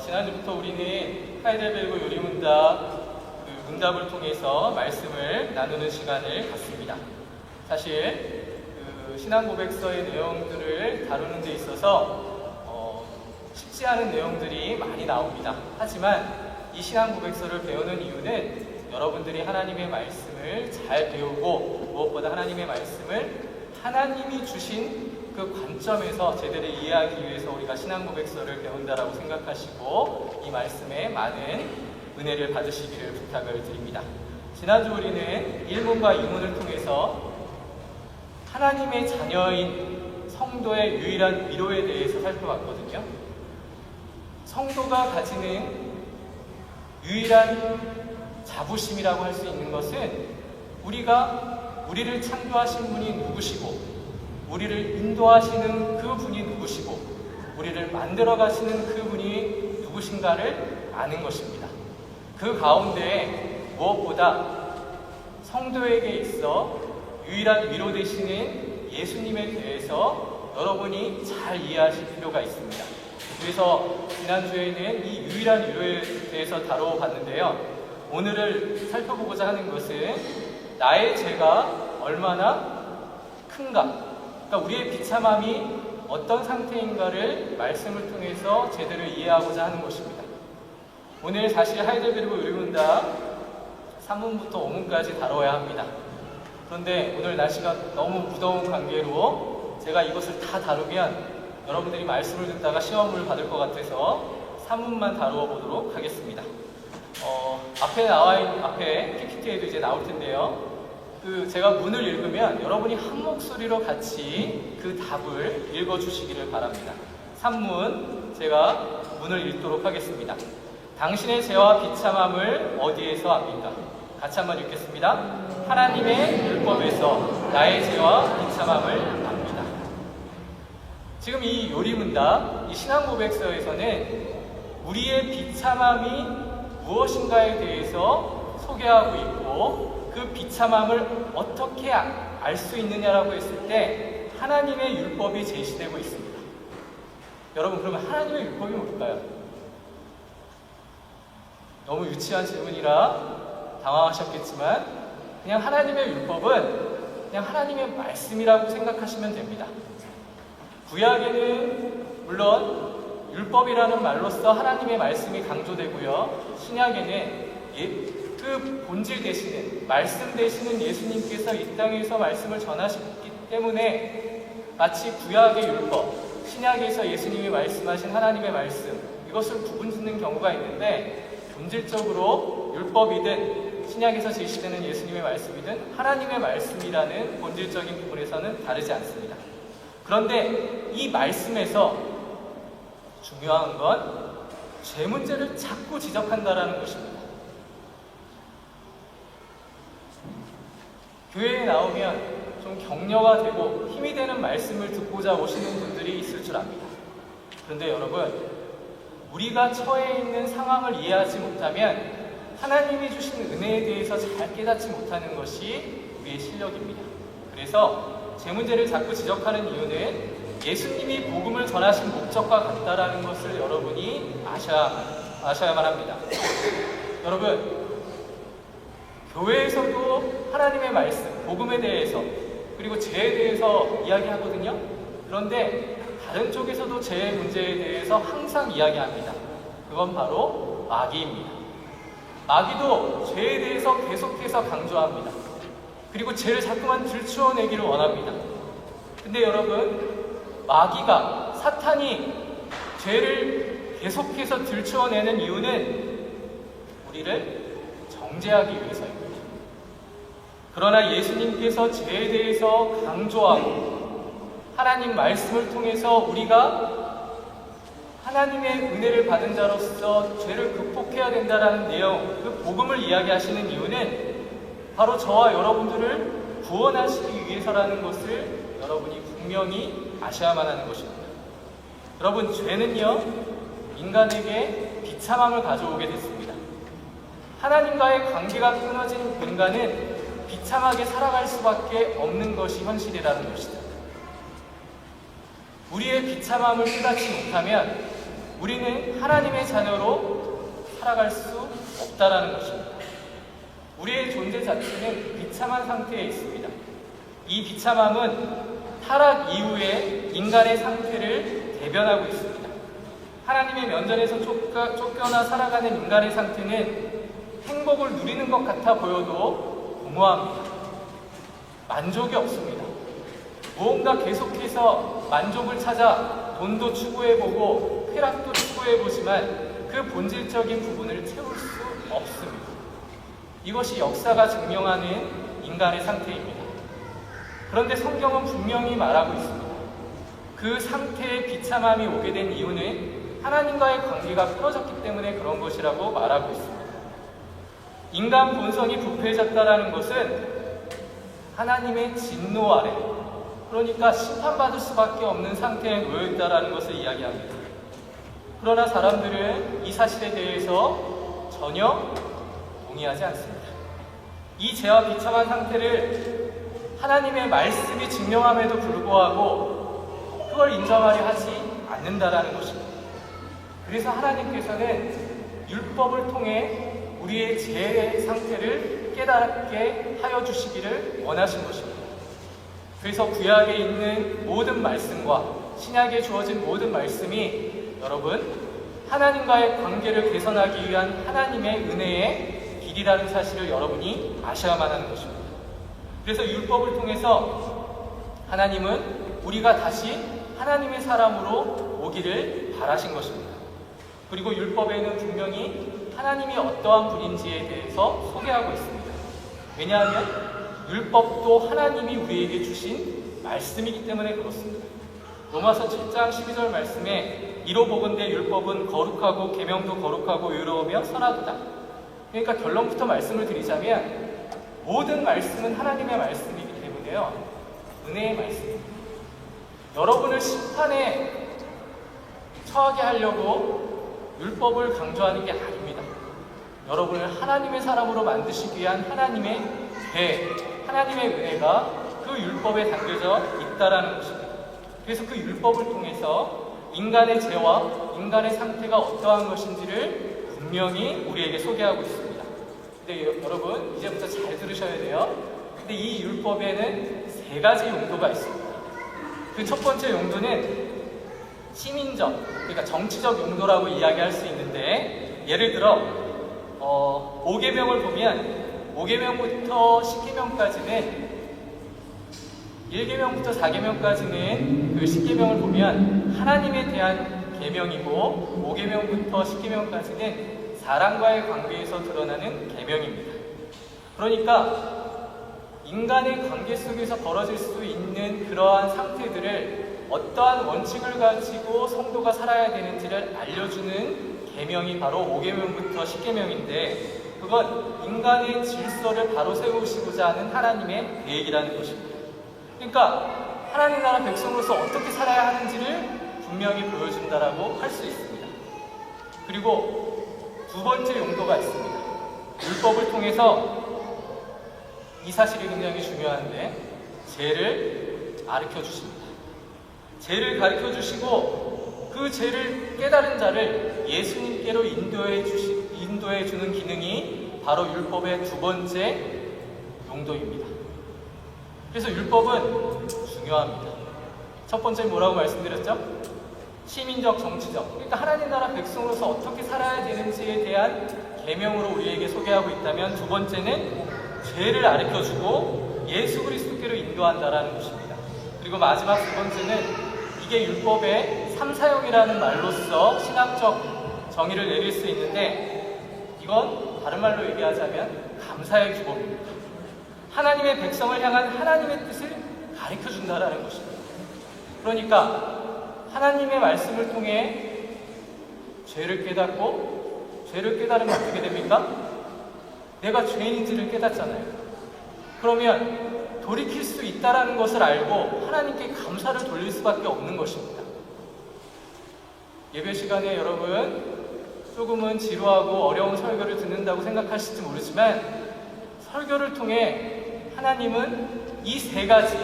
지난주부터 우리는 하이델베르그 요리문답 문답을 통해서 말씀을 나누는 시간을 갖습니다. 사실 신앙고백서의 내용들을 다루는 데 있어서 쉽지 않은 내용들이 많이 나옵니다. 하지만 이 신앙고백서를 배우는 이유는 여러분들이 하나님의 말씀을 잘 배우고 무엇보다 하나님의 말씀을 하나님이 주신 그 관점에서 제대로 이해하기 위해서 우리가 신앙고백서를 배운다라고 생각하시고 이 말씀에 많은 은혜를 받으시기를 부탁을 드립니다. 지난주 우리는 1문과 2문을 통해서 하나님의 자녀인 성도의 유일한 위로에 대해서 살펴봤거든요. 성도가 가지는 유일한 자부심이라고 할 수 있는 것은 우리를 창조하신 분이 누구시고 우리를 인도하시는 그 분이 누구시고 우리를 만들어 가시는 그 분이 누구신가를 아는 것입니다. 그 가운데 무엇보다 성도에게 있어 유일한 위로 되시는 예수님에 대해서 여러분이 잘 이해하실 필요가 있습니다. 그래서 지난주에는 이 유일한 위로에 대해서 다뤄봤는데요. 오늘을 살펴보고자 하는 것은 나의 죄가 얼마나 큰가, 그러니까 우리의 비참함이 어떤 상태인가를 말씀을 통해서 제대로 이해하고자 하는 것입니다. 오늘 사실 하이델베르그 요리문답 3문부터 5문까지 다뤄야 합니다. 그런데 오늘 날씨가 너무 무더운 관계로 제가 이것을 다 다루면 여러분들이 말씀을 듣다가 시험을 받을 것 같아서 3문만 다루어 보도록 하겠습니다. 앞에 PPT에도 이제 나올 텐데요. 제가 문을 읽으면 여러분이 한 목소리로 같이 그 답을 읽어주시기를 바랍니다. 3문, 제가 문을 읽도록 하겠습니다. 당신의 죄와 비참함을 어디에서 압니까? 같이 한번 읽겠습니다. 하나님의 율법에서 나의 죄와 비참함을 압니다. 지금 이 요리문답, 이 신앙고백서에서는 우리의 비참함이 무엇인가에 대해서 소개하고 있고 그 비참함을 어떻게 알 수 있느냐라고 했을 때 하나님의 율법이 제시되고 있습니다. 여러분, 그러면 하나님의 율법이 뭘까요? 너무 유치한 질문이라 당황하셨겠지만 그냥 하나님의 율법은 그냥 하나님의 말씀이라고 생각하시면 됩니다. 구약에는 물론 율법이라는 말로써 하나님의 말씀이 강조되고요. 신약에는 그 본질 되시는, 말씀 되시는 예수님께서 이 땅에서 말씀을 전하셨기 때문에 마치 구약의 율법, 신약에서 예수님이 말씀하신 하나님의 말씀, 이것을 구분짓는 경우가 있는데 본질적으로 율법이든 신약에서 제시되는 예수님의 말씀이든 하나님의 말씀이라는 본질적인 부분에서는 다르지 않습니다. 그런데 이 말씀에서 중요한 건 죄 문제를 자꾸 지적한다라는 것입니다. 교회에 나오면 좀 격려가 되고 힘이 되는 말씀을 듣고자 오시는 분들이 있을 줄 압니다. 그런데 여러분, 우리가 처해 있는 상황을 이해하지 못하면 하나님이 주신 은혜에 대해서 잘 깨닫지 못하는 것이 우리의 실력입니다. 그래서 죄 문제를 자꾸 지적하는 이유는 예수님이 복음을 전하신 목적과 같다라는 것을 여러분이 아셔야만 합니다. 여러분, 교회에서도 하나님의 말씀, 복음에 대해서 그리고 죄에 대해서 이야기하거든요. 그런데 다른 쪽에서도 죄의 문제에 대해서 항상 이야기합니다. 그건 바로 마귀입니다. 마귀도 죄에 대해서 계속해서 강조합니다. 그리고 죄를 자꾸만 들추어내기를 원합니다. 근데 여러분, 마귀가, 사탄이 죄를 계속해서 들추어내는 이유는 우리를 정죄하기 위해서입니다. 그러나 예수님께서 죄에 대해서 강조하고 하나님 말씀을 통해서 우리가 하나님의 은혜를 받은 자로서 죄를 극복해야 된다는 내용, 그 복음을 이야기하시는 이유는 바로 저와 여러분들을 구원하시기 위해서라는 것을 여러분이 분명히 아셔야만 하는 것입니다. 여러분, 죄는요, 인간에게 비참함을 가져오게 됐습니다. 하나님과의 관계가 끊어진 인간은 비참하게 살아갈 수밖에 없는 것이 현실이라는 것이죠. 우리의 비참함을 깨닫지 못하면 우리는 하나님의 자녀로 살아갈 수 없다라는 것입니다. 우리의 존재 자체는 비참한 상태에 있습니다. 이 비참함은 타락 이후에 인간의 상태를 대변하고 있습니다. 하나님의 면전에서 쫓겨나 살아가는 인간의 상태는 행복을 누리는 것 같아 보여도 공허합니다. 만족이 없습니다. 무언가 계속해서 만족을 찾아 돈도 추구해보고 쾌락도 추구해보지만 그 본질적인 부분을 채울 수 없습니다. 이것이 역사가 증명하는 인간의 상태입니다. 그런데 성경은 분명히 말하고 있습니다. 그 상태의 비참함이 오게 된 이유는 하나님과의 관계가 풀어졌기 때문에 그런 것이라고 말하고 있습니다. 인간 본성이 부패해졌다는 것은 하나님의 진노 아래, 그러니까 심판받을 수밖에 없는 상태에 놓여있다는 것을 이야기합니다. 그러나 사람들은 이 사실에 대해서 전혀 동의하지 않습니다. 이 죄와 비참한 상태를 하나님의 말씀이 증명함에도 불구하고 그걸 인정하려 하지 않는다라는 것입니다. 그래서 하나님께서는 율법을 통해 우리의 죄의 상태를 깨닫게 하여 주시기를 원하신 것입니다. 그래서 구약에 있는 모든 말씀과 신약에 주어진 모든 말씀이 여러분 하나님과의 관계를 개선하기 위한 하나님의 은혜의 길이라는 사실을 여러분이 아셔야만 하는 것입니다. 그래서 율법을 통해서 하나님은 우리가 다시 하나님의 사람으로 오기를 바라신 것입니다. 그리고 율법에는 분명히 하나님이 어떠한 분인지에 대해서 소개하고 있습니다. 왜냐하면 율법도 하나님이 우리에게 주신 말씀이기 때문에 그렇습니다. 로마서 7장 12절 말씀에 이로 보건대 율법은 거룩하고 계명도 거룩하고 의로우며 선하도다. 그러니까 결론부터 말씀을 드리자면 모든 말씀은 하나님의 말씀이기 때문에요. 은혜의 말씀입니다. 여러분을 심판에 처하게 하려고 율법을 강조하는 게 아닙니다. 여러분을 하나님의 사람으로 만드시기 위한 하나님의 배, 하나님의 은혜가 그 율법에 담겨져 있다라는 것입니다. 그래서 그 율법을 통해서 인간의 죄와 인간의 상태가 어떠한 것인지를 분명히 우리에게 소개하고 있습니다. 근데 여러분 이제부터 잘 들으셔야 돼요. 근데 이 율법에는 세 가지 용도가 있습니다. 그 첫 번째 용도는 시민적, 그러니까 정치적 용도라고 이야기할 수 있는데, 예를 들어 5계명을 보면 5계명부터 10계명까지는 1계명부터 4계명까지는 그 10계명을 보면 하나님에 대한 계명이고 5계명부터 10계명까지는 사람과의 관계에서 드러나는 계명입니다. 그러니까 인간의 관계 속에서 벌어질 수 있는 그러한 상태들을 어떠한 원칙을 가지고 성도가 살아야 되는지를 알려주는 계명이 바로 5계명부터 10계명인데, 그건 인간의 질서를 바로 세우시고자 하는 하나님의 계획이라는 것입니다. 그러니까 하나님 나라 백성으로서 어떻게 살아야 하는지를 분명히 보여준다라고 할 수 있습니다. 그리고 두 번째 용도가 있습니다. 율법을 통해서 이 사실이 굉장히 중요한데, 죄를 가르쳐 주십니다. 죄를 가르쳐 주시고 그 죄를 깨달은 자를 예수님께로 인도해 주는 기능이 바로 율법의 두 번째 용도입니다. 그래서 율법은 중요합니다. 첫 번째 뭐라고 말씀드렸죠? 시민적, 정치적. 그러니까 하나님 나라 백성으로서 어떻게 살아야 되는지에 대한 계명으로 우리에게 소개하고 있다면, 두 번째는 죄를 가르쳐주고 예수 그리스도께로 인도한다라는 것입니다. 그리고 마지막 두 번째는 이게 율법의 3사용이라는 말로써 신학적 정의를 내릴 수 있는데, 이건 다른 말로 얘기하자면 감사의 규범입니다. 하나님의 백성을 향한 하나님의 뜻을 가르쳐준다라는 것입니다. 그러니까 하나님의 말씀을 통해 죄를 깨닫고, 죄를 깨달으면 어떻게 됩니까? 내가 죄인인지를 깨닫잖아요. 그러면 돌이킬 수 있다는 것을 알고 하나님께 감사를 돌릴 수밖에 없는 것입니다. 예배 시간에 여러분 조금은 지루하고 어려운 설교를 듣는다고 생각하실지 모르지만, 설교를 통해 하나님은 이 세 가지,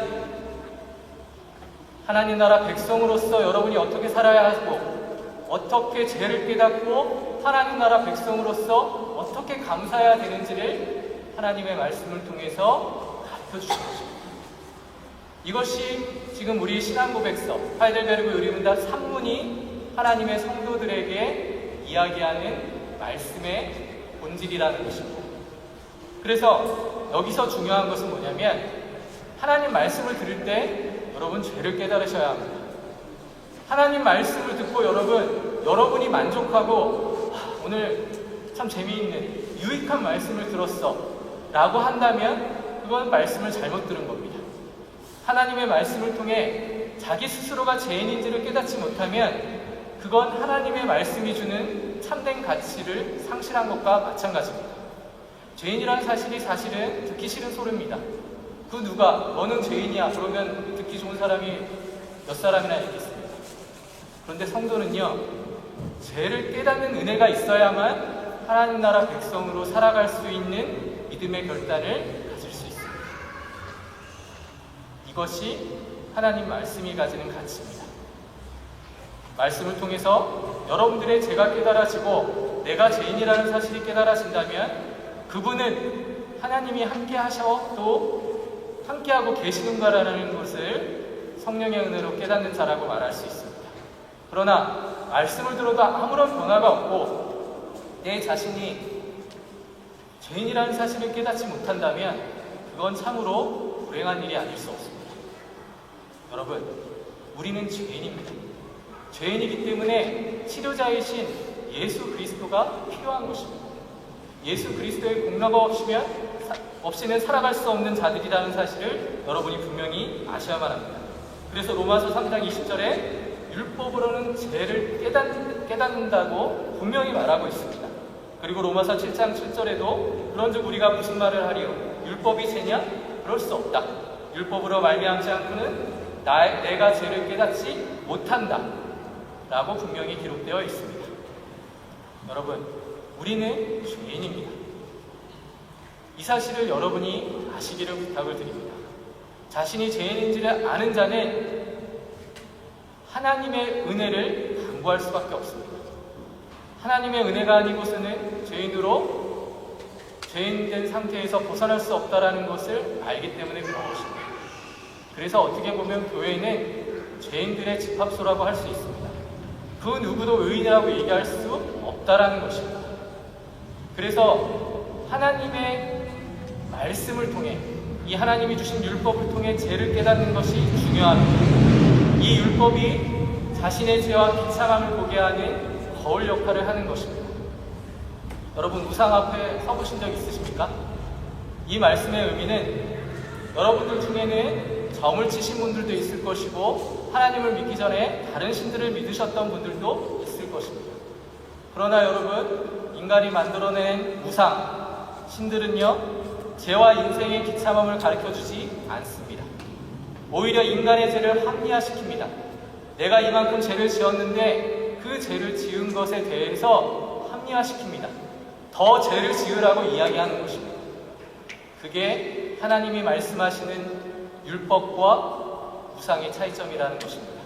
하나님 나라 백성으로서 여러분이 어떻게 살아야 하고 어떻게 죄를 깨닫고 하나님 나라 백성으로서 어떻게 감사해야 되는지를 하나님의 말씀을 통해서 가르쳐 주신 것입니다. 이것이 지금 우리 신앙 고백서 하이델베르그 요리문답 3문이 하나님의 성도들에게 이야기하는 말씀의 본질이라는 것입니다. 그래서 여기서 중요한 것은 뭐냐면 하나님 말씀을 들을 때 여러분 죄를 깨달으셔야 합니다. 하나님 말씀을 듣고 여러분이 만족하고 오늘 참 재미있는 유익한 말씀을 들었어 라고 한다면 그건 말씀을 잘못 들은 겁니다. 하나님의 말씀을 통해 자기 스스로가 죄인인지를 깨닫지 못하면 그건 하나님의 말씀이 주는 참된 가치를 상실한 것과 마찬가지입니다. 죄인이라는 사실이 사실은 듣기 싫은 소리입니다. 그 누가 너는 죄인이야 그러면 듣기 좋은 사람이 몇 사람이나 있겠습니까? 그런데 성도는요, 죄를 깨닫는 은혜가 있어야만 하나님 나라 백성으로 살아갈 수 있는 믿음의 결단을 가질 수 있습니다. 이것이 하나님 말씀이 가지는 가치입니다. 말씀을 통해서 여러분들의 죄가 깨달아지고 내가 죄인이라는 사실이 깨달아진다면 그분은 하나님이 함께 하셔도 함께하고 계시는가라는 것을 성령의 은혜로 깨닫는 자라고 말할 수 있습니다. 그러나 말씀을 들어도 아무런 변화가 없고 내 자신이 죄인이라는 사실을 깨닫지 못한다면 그건 참으로 불행한 일이 아닐 수 없습니다. 여러분, 우리는 죄인입니다. 죄인이기 때문에 치료자이신 예수 그리스도가 필요한 것입니다. 예수 그리스도의 공로가 없이는 살아갈 수 없는 자들이라는 사실을 여러분이 분명히 아셔야만 합니다. 그래서 로마서 3장 20절에 율법으로는 죄를 깨닫는다고 분명히 말하고 있습니다. 그리고 로마서 7장 7절에도 그런즉 우리가 무슨 말을 하리요? 율법이 죄냐? 그럴 수 없다. 율법으로 말미암지 않고는 내가 죄를 깨닫지 못한다 라고 분명히 기록되어 있습니다. 여러분, 우리는 죄인입니다. 이 사실을 여러분이 아시기를 부탁을 드립니다. 자신이 죄인인지를 아는 자는 하나님의 은혜를 강구할 수밖에 없습니다. 하나님의 은혜가 아니고서는 죄인된 상태에서 벗어날 수 없다는 것을 알기 때문에 그런 것입니다. 그래서 어떻게 보면 교회는 죄인들의 집합소라고 할 수 있습니다. 그 누구도 의인이라고 얘기할 수 없다라는 것입니다. 그래서 하나님의 말씀을 통해 이 하나님이 주신 율법을 통해 죄를 깨닫는 것이 중요합니다. 이 율법이 자신의 죄와 비참함을 보게 하는 거울 역할을 하는 것입니다. 여러분, 우상 앞에 서보신 적 있으십니까? 이 말씀의 의미는 여러분들 중에는 점을 치신 분들도 있을 것이고 하나님을 믿기 전에 다른 신들을 믿으셨던 분들도 있을 것입니다. 그러나 여러분, 인간이 만들어낸 우상, 신들은요, 죄와 인생의 비참함을 가르쳐주지 않습니다. 오히려 인간의 죄를 합리화시킵니다. 내가 이만큼 죄를 지었는데 그 죄를 지은 것에 대해서 합리화시킵니다. 더 죄를 지으라고 이야기하는 것입니다. 그게 하나님이 말씀하시는 율법과 우상의 차이점이라는 것입니다.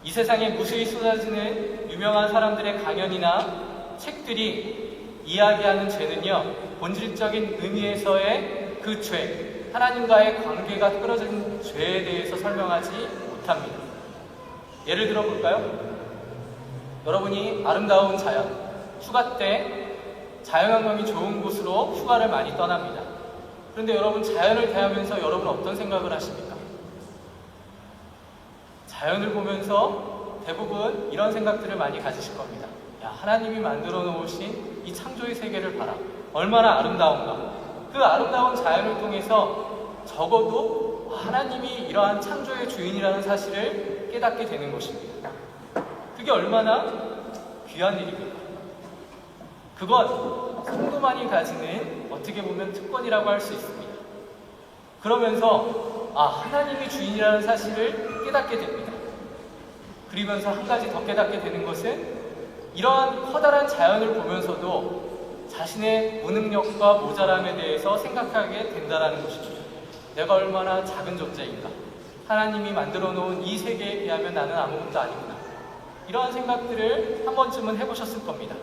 이 세상에 무수히 쏟아지는 유명한 사람들의 강연이나 책들이 이야기하는 죄는요, 본질적인 의미에서의 그 죄, 하나님과의 관계가 끊어진 죄에 대해서 설명하지 못합니다. 예를 들어 볼까요? 여러분이 아름다운 자연, 휴가 때 자연환경이 좋은 곳으로 휴가를 많이 떠납니다. 그런데 여러분, 자연을 대하면서 여러분 어떤 생각을 하십니까? 자연을 보면서 대부분 이런 생각들을 많이 가지실 겁니다. 야, 하나님이 만들어 놓으신 이 창조의 세계를 봐라. 얼마나 아름다운가. 그 아름다운 자연을 통해서 적어도 하나님이 이러한 창조의 주인이라는 사실을 깨닫게 되는 것입니다. 그게 얼마나 귀한 일입니까? 그건 성도만이 가지는 어떻게 보면 특권이라고 할 수 있습니다. 그러면서 하나님이 주인이라는 사실을 깨닫게 됩니다. 그러면서 한 가지 더 깨닫게 되는 것은 이러한 커다란 자연을 보면서도 자신의 무능력과 모자람에 대해서 생각하게 된다는 것입니다. 내가 얼마나 작은 존재인가. 하나님이 만들어 놓은 이 세계에 비하면 나는 아무것도 아니구나. 이러한 생각들을 한 번쯤은 해보셨을 겁니다.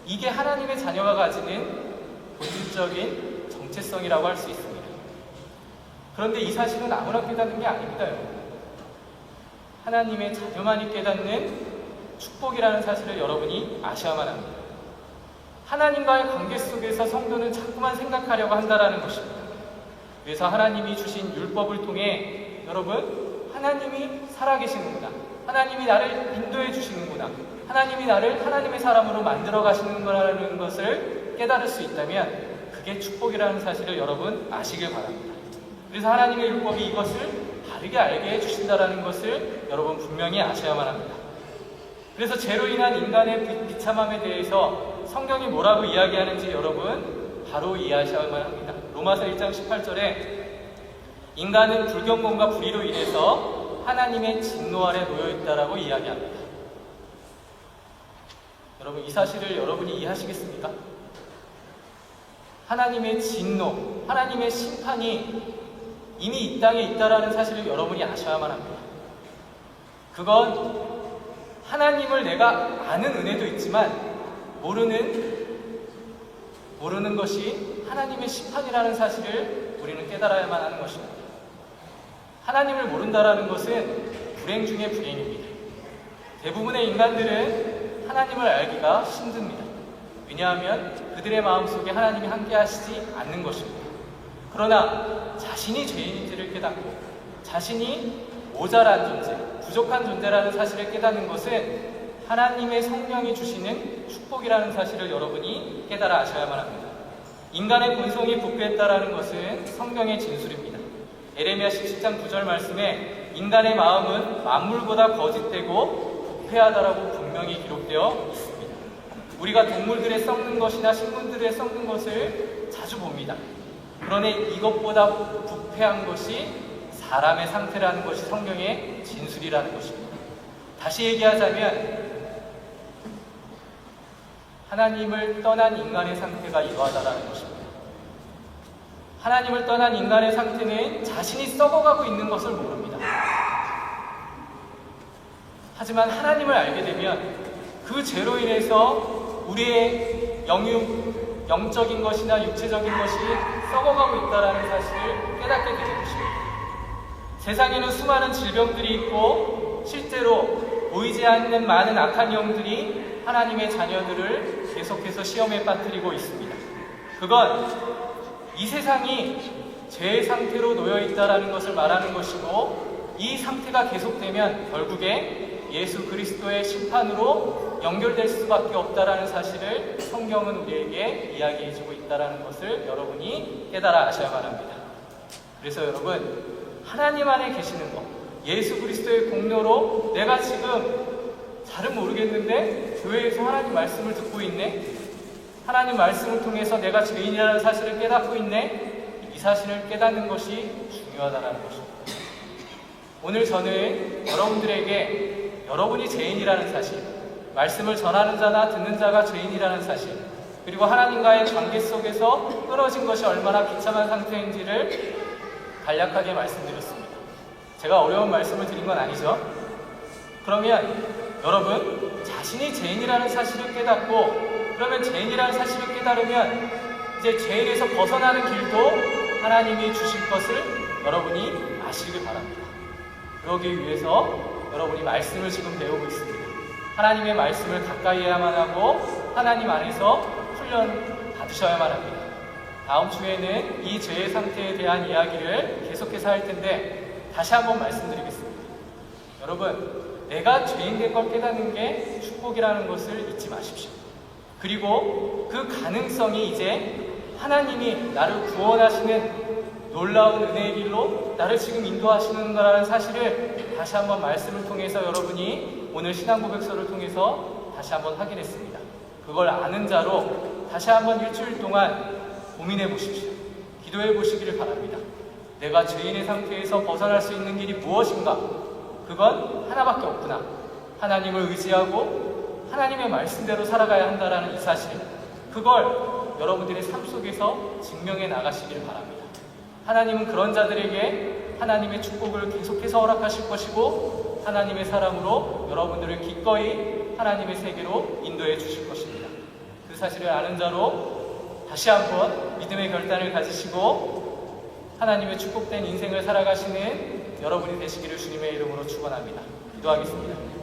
이게 하나님의 자녀가 가지는 본질적인 정체성이라고 할 수 있습니다. 그런데 이 사실은 아무나 깨닫는 게 아닙니다, 여러분. 하나님의 자녀만이 깨닫는 축복이라는 사실을 여러분이 아셔야만 합니다. 하나님과의 관계 속에서 성도는 자꾸만 생각하려고 한다는 것입니다. 그래서 하나님이 주신 율법을 통해 여러분, 하나님이 살아계시는구나, 하나님이 나를 인도해 주시는구나, 하나님이 나를 하나님의 사람으로 만들어 가시는 거라는 것을 깨달을 수 있다면 그게 축복이라는 사실을 여러분 아시길 바랍니다. 그래서 하나님의 율법이 이것을 바르게 알게 해주신다는 것을 여러분 분명히 아셔야만 합니다. 그래서 죄로 인한 인간의 비참함에 대해서 성경이 뭐라고 이야기하는지 여러분 바로 이해하셔야만 합니다. 로마서 1장 18절에 인간은 불경건과 불의로 인해서 하나님의 진노 아래 놓여있다라고 이야기합니다. 여러분, 이 사실을 여러분이 이해하시겠습니까? 하나님의 진노, 하나님의 심판이 이미 이 땅에 있다라는 사실을 여러분이 아셔야만 합니다. 그건 하나님을 내가 아는 은혜도 있지만 모르는 것이 하나님의 심판이라는 사실을 우리는 깨달아야만 하는 것입니다. 하나님을 모른다라는 것은 불행 중에 불행입니다. 대부분의 인간들은 하나님을 알기가 힘듭니다. 왜냐하면 그들의 마음속에 하나님이 함께 하시지 않는 것입니다. 그러나 자신이 죄인인지를 깨닫고 자신이 모자란 존재, 부족한 존재라는 사실을 깨닫는 것은 하나님의 성령이 주시는 축복이라는 사실을 여러분이 깨달아 아셔야만 합니다. 인간의 본성이 부패했다라는 것은 성경의 진술입니다. 에레미야 17장 9절 말씀에 인간의 마음은 만물보다 거짓되고 부패하다라고 분명히 기록되어 있습니다. 우리가 동물들의 썩는 것이나 식물들의 썩는 것을 자주 봅니다. 그러나 이것보다 부패한 것이 사람의 상태라는 것이 성경의 진술이라는 것입니다. 다시 얘기하자면 하나님을 떠난 인간의 상태가 이러하다라는 것입니다. 하나님을 떠난 인간의 상태는 자신이 썩어가고 있는 것을 모릅니다. 하지만 하나님을 알게 되면 그 죄로 인해서 우리의 영적인 것이나 육체적인 것이 썩어가고 있다는 사실을 깨닫게 되는 것입니다. 세상에는 수많은 질병들이 있고 실제로 보이지 않는 많은 악한 영들이 하나님의 자녀들을 계속해서 시험에 빠뜨리고 있습니다. 그건 이 세상이 죄의 상태로 놓여있다는 것을 말하는 것이고 이 상태가 계속되면 결국에 예수 그리스도의 심판으로 연결될 수밖에 없다는 사실을 성경은 우리에게 이야기해주고 있다는 것을 여러분이 깨달아 아셔야만 합니다. 그래서 여러분, 하나님 안에 계시는 것, 예수 그리스도의 공로로 내가 지금 잘은 모르겠는데 교회에서 하나님 말씀을 듣고 있네, 하나님 말씀을 통해서 내가 죄인이라는 사실을 깨닫고 있네, 이 사실을 깨닫는 것이 중요하다는 것입니다. 오늘 저는 여러분들에게 여러분이 죄인이라는 사실, 말씀을 전하는 자나 듣는 자가 죄인이라는 사실, 그리고 하나님과의 관계 속에서 끊어진 것이 얼마나 비참한 상태인지를 간략하게 말씀드렸습니다. 제가 어려운 말씀을 드린 건 아니죠? 그러면 여러분, 자신이 죄인이라는 사실을 깨닫고, 그러면 죄인이라는 사실을 깨달으면 이제 죄인에서 벗어나는 길도 하나님이 주실 것을 여러분이 아시길 바랍니다. 그러기 위해서 여러분이 말씀을 지금 배우고 있습니다. 하나님의 말씀을 가까이 해야만 하고 하나님 안에서 훈련 받으셔야만 합니다. 다음 주에는 이 죄의 상태에 대한 이야기를 계속해서 할 텐데 다시 한번 말씀드리겠습니다. 여러분, 내가 죄인 된 걸 깨닫는 게 축복이라는 것을 잊지 마십시오. 그리고 그 가능성이 이제 하나님이 나를 구원하시는 놀라운 은혜의 길로 나를 지금 인도하시는 거라는 사실을 다시 한번 말씀을 통해서 여러분이 오늘 신앙고백서를 통해서 다시 한번 확인했습니다. 그걸 아는 자로 다시 한번 일주일 동안 고민해 보십시오. 기도해 보시기를 바랍니다. 내가 죄인의 상태에서 벗어날 수 있는 길이 무엇인가? 그건 하나밖에 없구나. 하나님을 의지하고 하나님의 말씀대로 살아가야 한다는 이 사실, 그걸 여러분들의 삶 속에서 증명해 나가시기를 바랍니다. 하나님은 그런 자들에게 하나님의 축복을 계속해서 허락하실 것이고 하나님의 사람으로 여러분들을 기꺼이 하나님의 세계로 인도해 주실 것입니다. 그 사실을 아는 자로 다시 한번 믿음의 결단을 가지시고 하나님의 축복된 인생을 살아가시는 여러분이 되시기를 주님의 이름으로 축원합니다. 기도하겠습니다.